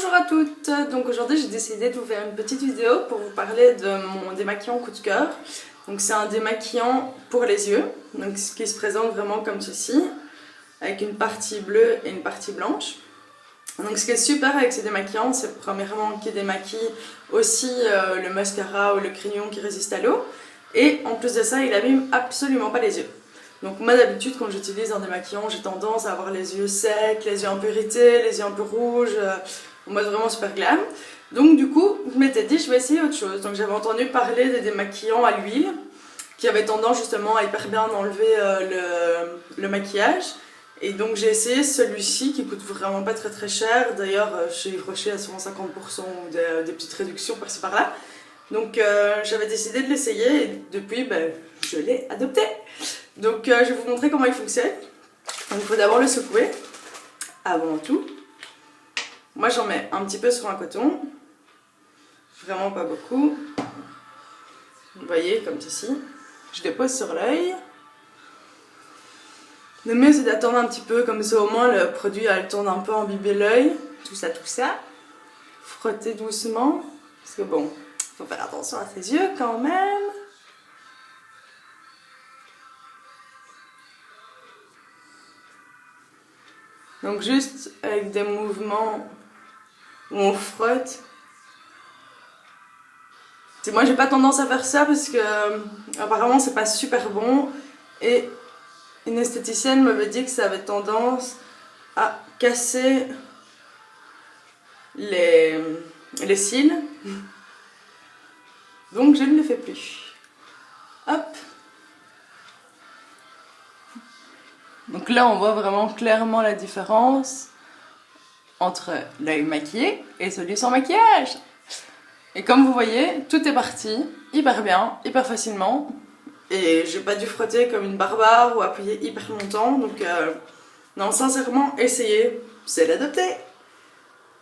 Bonjour à toutes, donc aujourd'hui j'ai décidé de vous faire une petite vidéo pour vous parler de mon démaquillant coup de cœur. Donc c'est un démaquillant pour les yeux, donc ce qui se présente vraiment comme ceci, avec une partie bleue et une partie blanche. Donc ce qui est super avec ces démaquillants, c'est premièrement qu'il démaquille aussi le mascara ou le crayon qui résiste à l'eau, et en plus de ça il abîme absolument pas les yeux. Donc moi d'habitude quand j'utilise un démaquillant, j'ai tendance à avoir les yeux secs, les yeux un peu irrités, les yeux un peu rouges, en mode vraiment super glam. Donc du coup je m'étais dit je vais essayer autre chose. Donc j'avais entendu parler des démaquillants à l'huile qui avaient tendance justement à hyper bien enlever le maquillage. Et donc j'ai essayé celui-ci qui coûte vraiment pas très cher. D'ailleurs chez Yves Rocher à 150% ou des petites réductions par-ci par-là. Donc j'avais décidé de l'essayer et depuis je l'ai adopté. Donc je vais vous montrer comment il fonctionne. Donc il faut d'abord le secouer, avant tout. Moi j'en mets un petit peu sur un coton, vraiment pas beaucoup. Vous voyez comme ceci. Je dépose sur l'œil. Le mieux c'est d'attendre un petit peu, comme ça au moins le produit a le temps d'un peu imbiber l'œil. Tout ça. Frotter doucement, parce que bon, faut faire attention à ses yeux quand même. Donc juste avec des mouvements où on frotte. Moi j'ai pas tendance à faire ça parce que apparemment c'est pas super bon et une esthéticienne m'avait dit que ça avait tendance à casser les cils. Donc je ne le fais plus. Hop. Donc là on voit vraiment clairement la différence entre l'œil maquillé et celui sans maquillage. Et comme vous voyez, tout est parti hyper bien, hyper facilement. Et j'ai pas dû frotter comme une barbare ou appuyer hyper longtemps. Donc non, sincèrement, essayez, c'est l'adopter.